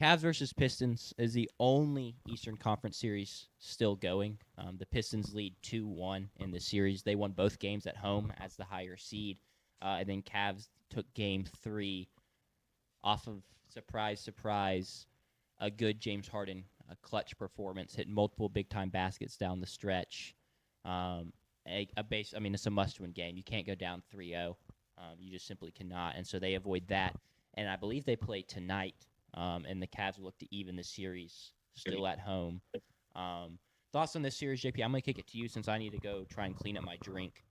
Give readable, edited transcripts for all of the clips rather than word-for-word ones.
Cavs versus Pistons is the only Eastern Conference series still going. The Pistons lead 2-1 in the series. They won both games at home as the higher seed. And then Cavs took game 3 off of surprise, a good James Harden, a clutch performance, hitting multiple big time baskets down the stretch. It's a must win game. You can't go down 3-0. You just simply cannot. And so they avoid that. And I believe they play tonight. And the Cavs look to even the series still at home. Thoughts on this series, JP? I'm going to kick it to you since I need to go try and clean up my drink.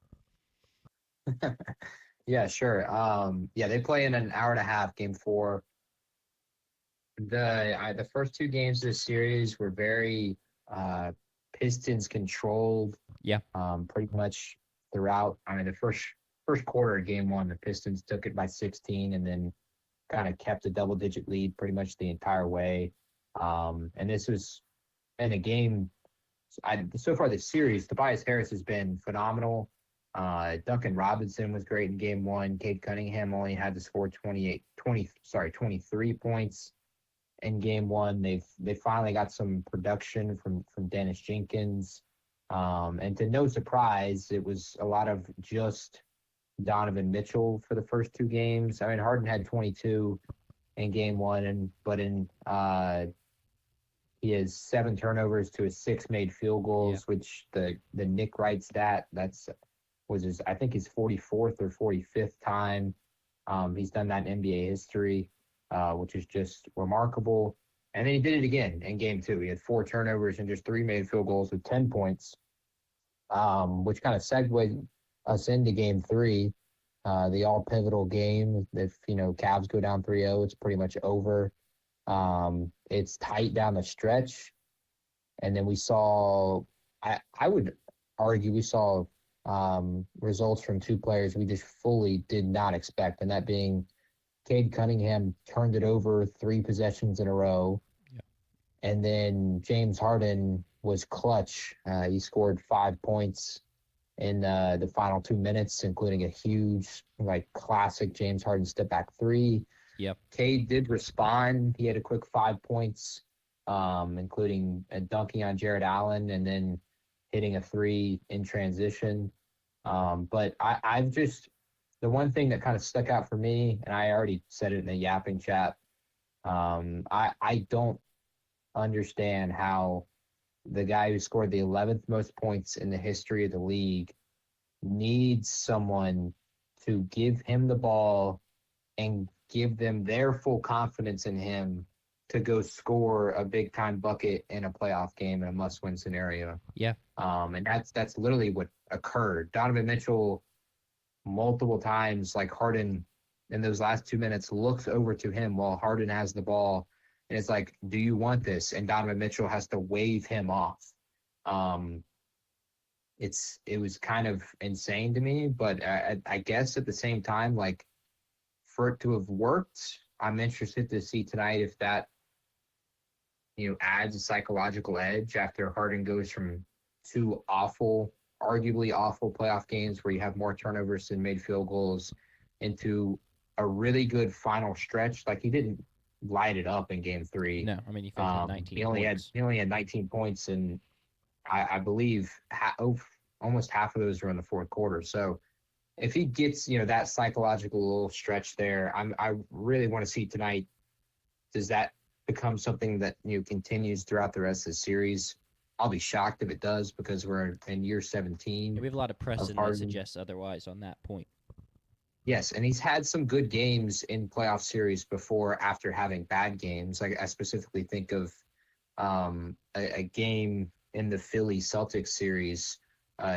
Yeah, sure. Yeah, they play in an hour and a half, game four. The first two games of the series were very uh, Pistons controlled. Yeah. Pretty much throughout. I mean, the first quarter of game one, the Pistons took it by 16, and then kind of kept a double digit lead pretty much the entire way. And this was in a game. So far this series, Tobias Harris has been phenomenal. Duncan Robinson was great in game one. Cade Cunningham only had to score 23 points in game one. They finally got some production from Dennis Jenkins. And to no surprise, it was a lot of just Donovan Mitchell for the first two games. I mean, Harden had 22 in game one, but he has 7 turnovers to his 6 made field goals, which the Nick Wright stat was I think his 44th or 45th time he's done that in NBA history, which is just remarkable. And then he did it again in game two. He had 4 turnovers and just 3 made field goals with 10 points, which kind of segued us into game three, the all pivotal game. If, Cavs go down 3-0, it's pretty much over. It's tight down the stretch. And then we saw, I would argue we saw results from 2 players we just fully did not expect, and that being Cade Cunningham turned it over 3 possessions in a row. Yeah. And then James Harden was clutch. He scored 5 points in the final 2 minutes, including a huge, classic James Harden step back 3. Yep. Cade did respond. He had a quick 5 points, including dunking on Jared Allen and then hitting a 3 in transition. But I've just, the one thing that kind of stuck out for me, and I already said it in the yapping chat, I don't understand how the guy who scored the 11th most points in the history of the league needs someone to give him the ball and give them their full confidence in him to go score a big time bucket in a playoff game in a must win scenario. Yeah. And that's literally what occurred. Donovan Mitchell multiple times, like Harden in those last 2 minutes, looks over to him while Harden has the ball. And it's like, do you want this? And Donovan Mitchell has to wave him off. It was kind of insane to me, but I guess at the same time, like, for it to have worked, I'm interested to see tonight if that, adds a psychological edge after Harden goes from 2 arguably awful playoff games where you have more turnovers than made field goals into a really good final stretch. Like, he didn't light it up in game 3. No, I mean, he finished with 19 he only points. had 19 points, and I believe almost half of those were in the fourth quarter. So if he gets, that psychological little stretch there, I really want to see tonight, does that become something that, continues throughout the rest of the series? I'll be shocked if it does, because we're in year 17. Yeah, we have a lot of precedent that suggests otherwise on that point. Yes, and he's had some good games in playoff series before after having bad games. Like, I specifically think of a game in the Philly Celtics series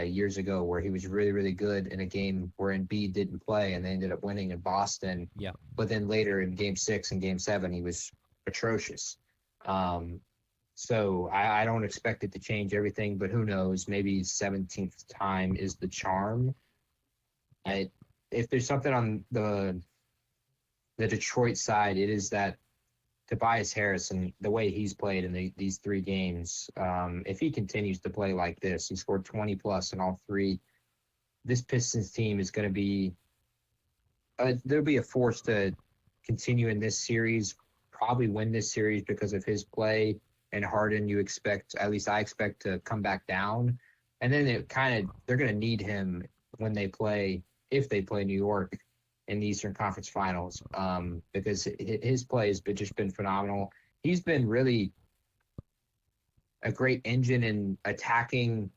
years ago where he was really, really good in a game where Embiid didn't play and they ended up winning in Boston. Yeah. But then later in game 6 and game 7, he was atrocious. So I don't expect it to change everything, but who knows? Maybe 17th time is the charm. If there's something on the Detroit side, it is that Tobias Harris and the way he's played in these 3 games, if he continues to play like this, he scored 20 plus in all 3. This Pistons team is going to be there'll be a force to continue in this series, probably win this series because of his play. And Harden, you expect, at least I expect, to come back down. And then they're going to need him when they play, if they play New York in the Eastern Conference Finals, because his play has just been phenomenal. He's been really a great engine in attacking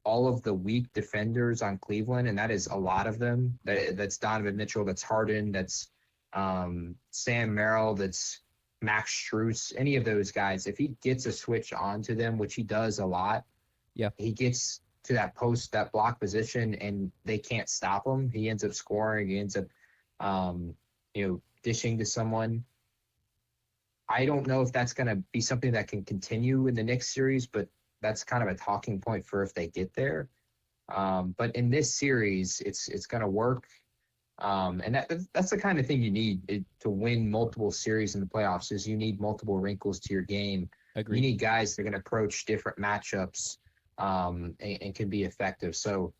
all of the weak defenders on Cleveland, and that is a lot of them. That's Donovan Mitchell, that's Harden, that's Sam Merrill, that's Max Strus, any of those guys. If he gets a switch onto them, which he does a lot, Yeah. he gets to that post, that block position, and they can't stop him. He ends up scoring. He ends up, dishing to someone. I don't know if that's going to be something that can continue in the next series, but that's kind of a talking point for if they get there. But in this series, it's going to work, and that's the kind of thing you need to win multiple series in the playoffs. Is you need multiple wrinkles to your game. Agreed. You need guys that are going to approach different matchups, and can be effective. So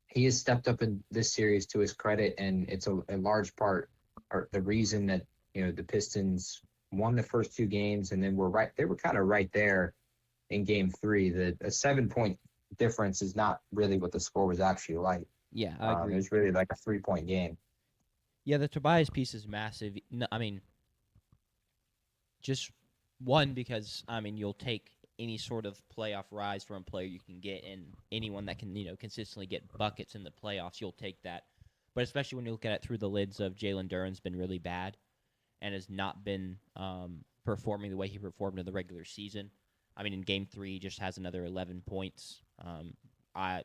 he has stepped up in this series to his credit, and it's a large part, or the reason that the Pistons won the first two games, and then they were kind of right there in game three. A 7-point difference is not really what the score was actually like. Yeah, I agree. It was really like a 3-point game. Yeah, the Tobias piece is massive. No, I mean, just one, because you'll take any sort of playoff rise from a player you can get, and anyone that can consistently get buckets in the playoffs, you'll take that. But especially when you look at it through the lids of Jalen Duren's been really bad and has not been performing the way he performed in the regular season. In game 3, he just has another 11 points. I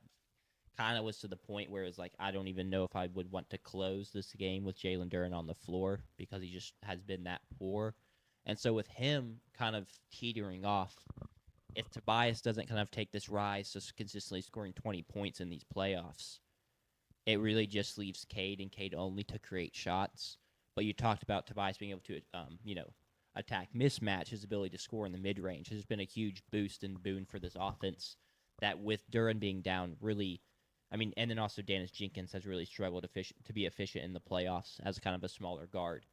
kind of was to the point where it's like, I don't even know if I would want to close this game with Jalen Duren on the floor, because he just has been that poor. And so with him kind of teetering off, if Tobias doesn't kind of take this rise to consistently scoring 20 points in these playoffs, it really just leaves Cade and Cade only to create shots. But you talked about Tobias being able to, attack mismatch. His ability to score in the mid-range has been a huge boost and boon for this offense that, with Duren being down, really, and then also Dennis Jenkins has really struggled to be efficient in the playoffs as kind of a smaller guard,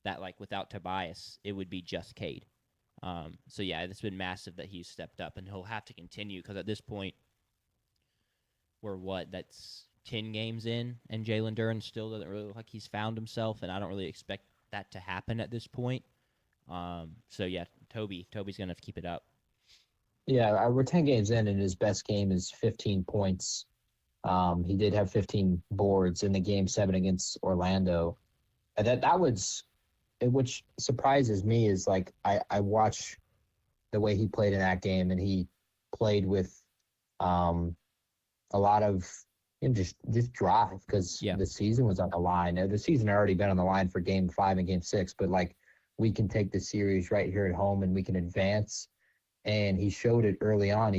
that, like, without Tobias, it would be just Cade. So, yeah, it's been massive that he's stepped up, and he'll have to continue, because at this point, that's 10 games in, and Jalen Duren still doesn't really look like he's found himself, and I don't really expect that to happen at this point. So, yeah, Toby's going to keep it up. Yeah, we're 10 games in, and his best game is 15 points. He did have 15 boards in the game 7 against Orlando. And that was, which surprises me, is like I watch the way he played in that game, and he played with a lot of just drive, because the season was on the line. Now, the season had already been on the line for game 5 and game 6, but like, we can take the series right here at home and we can advance. And he showed it early on.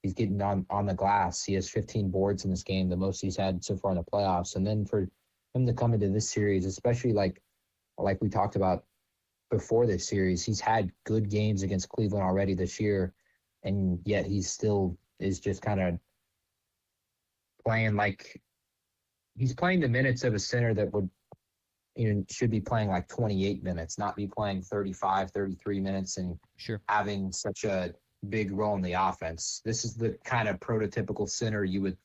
He's getting on the glass. He has 15 boards in this game, the most he's had so far in the playoffs. And then for him to come into this series, especially like we talked about before this series, he's had good games against Cleveland already this year, and yet he still is just kind of playing like he's playing the minutes of a center that would should be playing like 28 minutes, not be playing 35, 33 minutes and having such a big role in the offense. This is the kind of prototypical center you would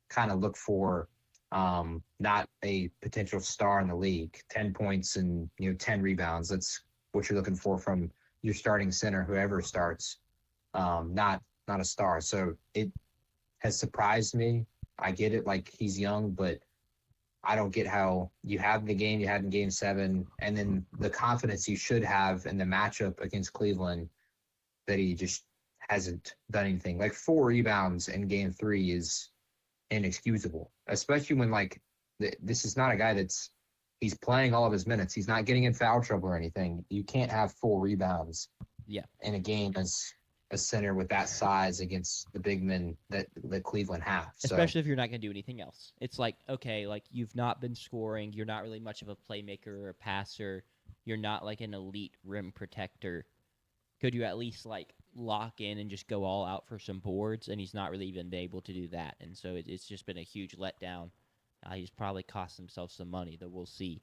kind of look for, not a potential star in the league. 10 points and 10 rebounds. That's what you're looking for from your starting center, whoever starts. Not a star. So it has surprised me. I get it, like, he's young, but I don't get how you have the game you had in game 7, and then the confidence you should have in the matchup against Cleveland, that he just hasn't done anything. Like, 4 rebounds in game 3 is inexcusable, especially when, like, this is not a guy he's playing all of his minutes. He's not getting in foul trouble or anything. You can't have 4 rebounds in a game as a center with that size against the big men that Cleveland have. Especially if you're not going to do anything else. It's like, okay, like, you've not been scoring. You're not really much of a playmaker or a passer. You're not like an elite rim protector. Could you at least, like, lock in and just go all out for some boards? And he's not really even been able to do that. And so it's just been a huge letdown. He's probably cost himself some money, that we'll see.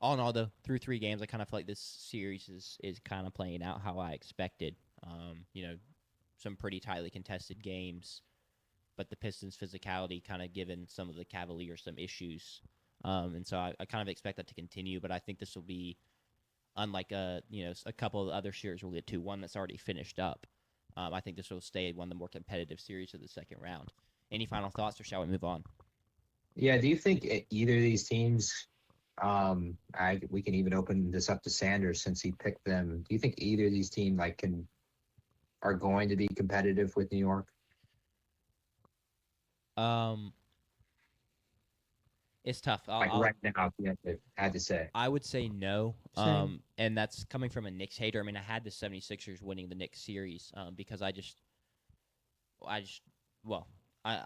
all in all, though, through 3 games, I kind of feel like this series is kind of playing out how I expected. You know, some pretty tightly contested games, but the Pistons' physicality kind of given some of the Cavaliers some issues. And so I kind of expect that to continue, but I think this will be unlike a couple of the other series we'll get to, one that's already finished up. I think this will stay one of the more competitive series of the second round. Any final thoughts, or shall we move on? Yeah, do you think either of these teams, we can even open this up to Sanders since he picked them. Do you think either of these teams are going to be competitive with New York? Um, it's tough. Like right now, if you had to say. I would say no. Same. And that's coming from a Knicks hater. I mean, I had the 76ers winning the Knicks series because I just, well, I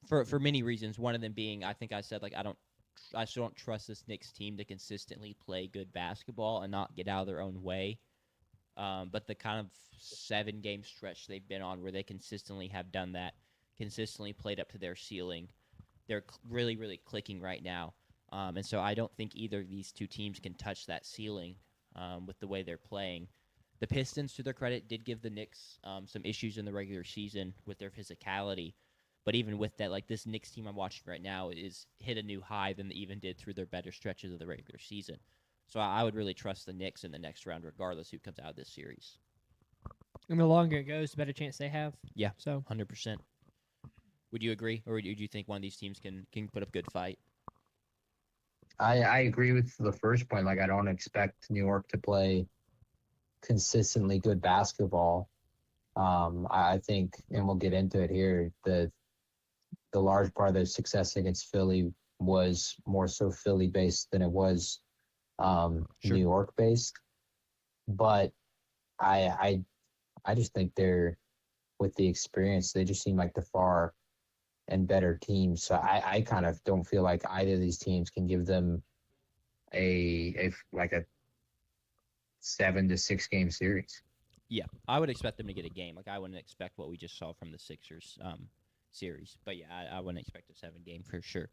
for many reasons. One of them being, I think I said like I still don't trust this Knicks team to consistently play good basketball and not get out of their own way. But the kind of 7 game stretch they've been on where they consistently have done that, consistently played up to their ceiling, they're really, really clicking right now. And so I don't think either of these two teams can touch that ceiling with the way they're playing. The Pistons, to their credit, did give the Knicks some issues in the regular season with their physicality. But even with that, like this Knicks team I'm watching right now is hit a new high than they even did through their better stretches of the regular season. So I would really trust the Knicks in the next round, regardless who comes out of this series. And the longer it goes, the better chance they have. Yeah, So 100%. Would you agree, or do you think one of these teams can put up a good fight? I agree with the first point. Like I don't expect New York to play consistently good basketball. I think, and we'll get into it here, the large part of their success against Philly was more so Philly based than it was Sure. New York based. But I just think they're, with the experience, they just seem like the far and better team. So I kind of don't feel like either of these teams can give them a 7 to 6 game series. Yeah, I would expect them to get a game. Like I wouldn't expect what we just saw from the Sixers series, but yeah, I wouldn't expect a 7 game for sure.